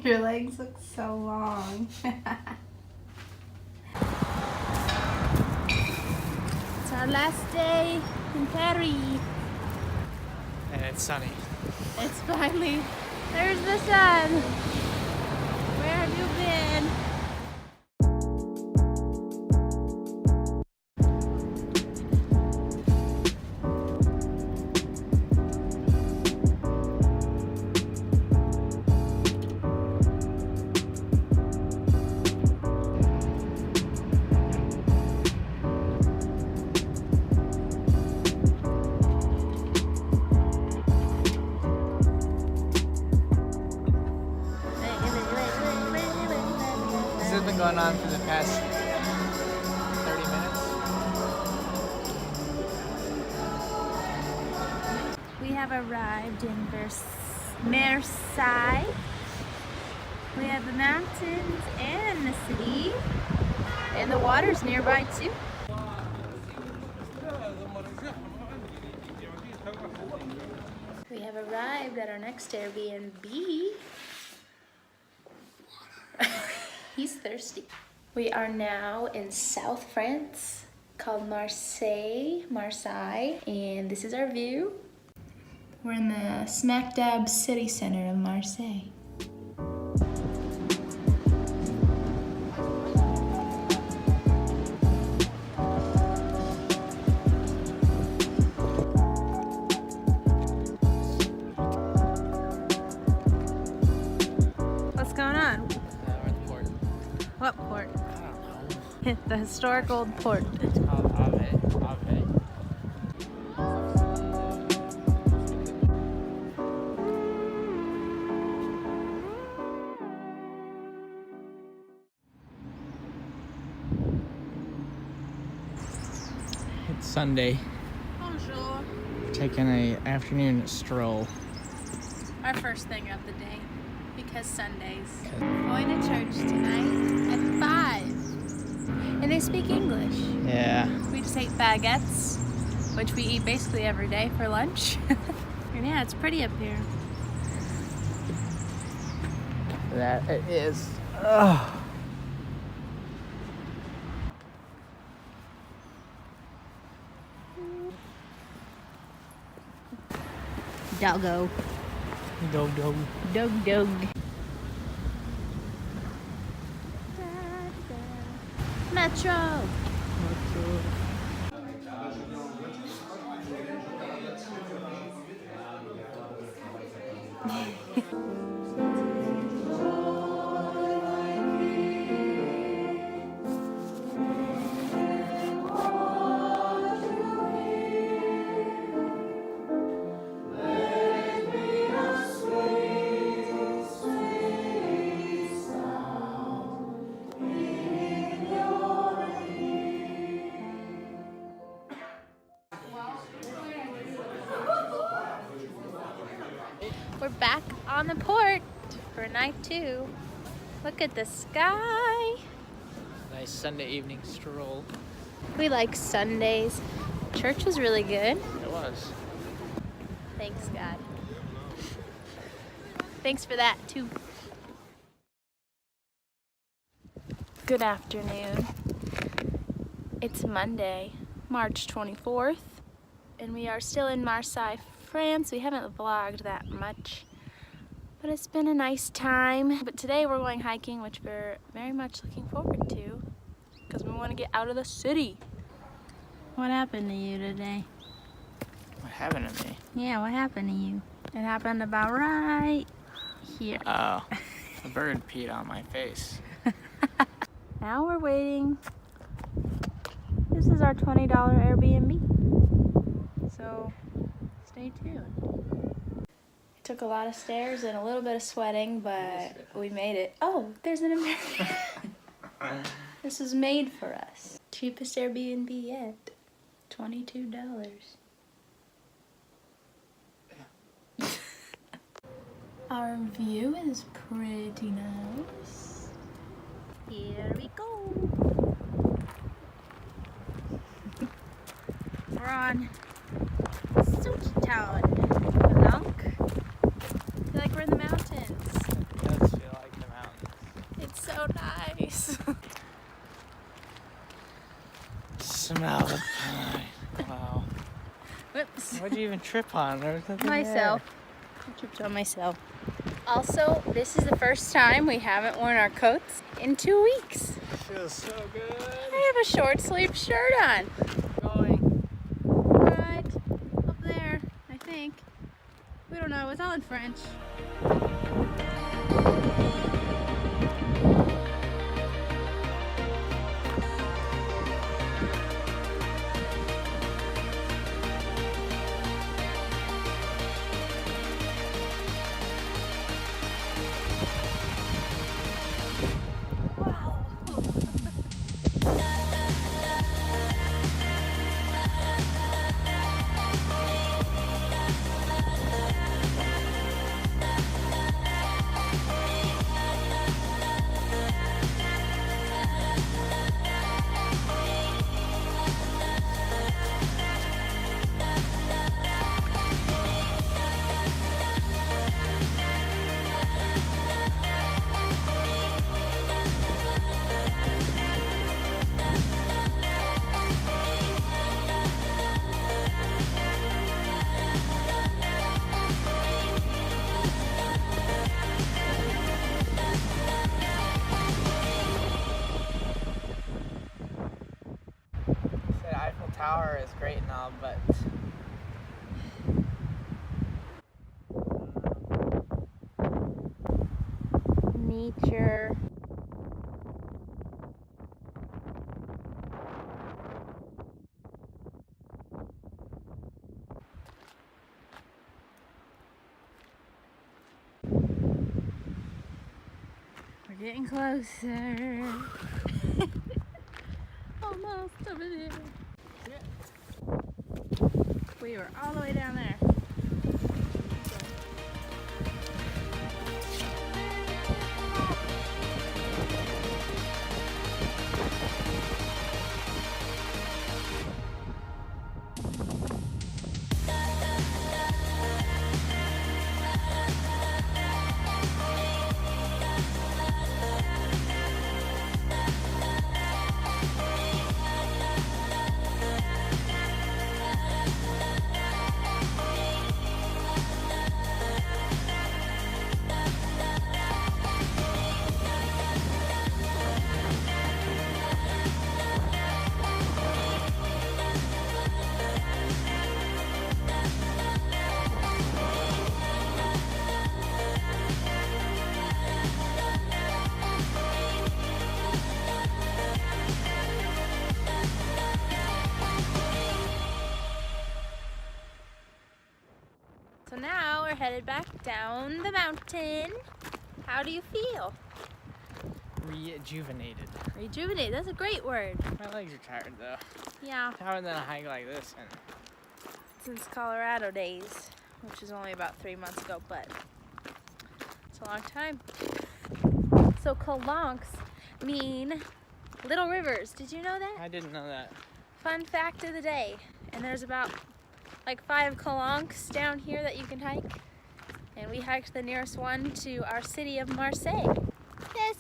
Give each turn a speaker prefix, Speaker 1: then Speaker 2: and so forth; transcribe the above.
Speaker 1: Your legs look so long. It's our last day in Paris.
Speaker 2: And it's sunny.
Speaker 1: It's finally, there's the sun. Where have you been?
Speaker 2: This has been going on for the past 30 minutes.
Speaker 1: We have arrived in Marseilles. We have the mountains and the city, and the water's nearby too. We have arrived at our next Airbnb. He's thirsty. We are now in South France, called Marseille, and this is our view. We're in the smack dab city center of Marseille. What's going on?
Speaker 2: We're at the port.
Speaker 1: What port?
Speaker 2: I don't know.
Speaker 1: The historic old port.
Speaker 2: It's called Ave. It's Sunday.
Speaker 1: Bonjour.
Speaker 2: Taking an afternoon stroll.
Speaker 1: Our first thing of the day, because Sundays. Going to church tonight at 5. And they speak English.
Speaker 2: Yeah.
Speaker 1: We just ate baguettes, which we eat basically every day for lunch. And yeah, it's pretty up here.
Speaker 2: That it is. Ugh.
Speaker 1: Doggo.
Speaker 2: Dog.
Speaker 1: Dog. Metro. We're back on the port for night 2. Look at the sky.
Speaker 2: Nice Sunday evening stroll.
Speaker 1: We like Sundays. Church was really good.
Speaker 2: It was.
Speaker 1: Thanks, God. Thanks for that, too. Good afternoon. It's Monday, March 24th, and we are still in Marseille, France. We haven't vlogged that much, but it's been a nice time. But today we're going hiking, which we're very much looking forward to, because we want to get out of the city. What happened to you today?
Speaker 2: What happened to me?
Speaker 1: Yeah, what happened to you? It happened about right here.
Speaker 2: Oh, a bird peed on my face.
Speaker 1: Now we're waiting. This is our $20 Airbnb. So stay tuned. It took a lot of stairs and a little bit of sweating, but we made it. Oh, there's an American. This was made for us. Cheapest Airbnb yet. $22. Our view is pretty nice. Here we go. We're on Calanques. I feel like we're in the mountains.
Speaker 2: It does feel like
Speaker 1: so nice.
Speaker 2: Smell the pine. Wow.
Speaker 1: Whoops.
Speaker 2: What'd you even trip on? There was nothing
Speaker 1: Myself. I tripped on myself. Also, this is the first time we haven't worn our coats in 2 weeks.
Speaker 2: There. Feels so good.
Speaker 1: I have a short sleeve shirt on.
Speaker 2: Going.
Speaker 1: Right up there, I think. We don't know, it's all in French.
Speaker 2: Tower is great and all, but
Speaker 1: Nature. We're getting closer. Almost over there. We were all the way down there. So now we're headed back down the mountain. How do you feel?
Speaker 2: rejuvenated.
Speaker 1: Rejuvenate, that's a great word.
Speaker 2: My legs are tired though.
Speaker 1: Yeah,
Speaker 2: Tired than a hike like this. And
Speaker 1: since Colorado days, which is only about 3 months ago, but it's a long time. So Calanques mean little rivers. Did you know that?
Speaker 2: I didn't know that.
Speaker 1: Fun fact of the day. And there's about like 5 Calanques down here that you can hike. And we hiked the nearest one to our city of Marseilles. Yes.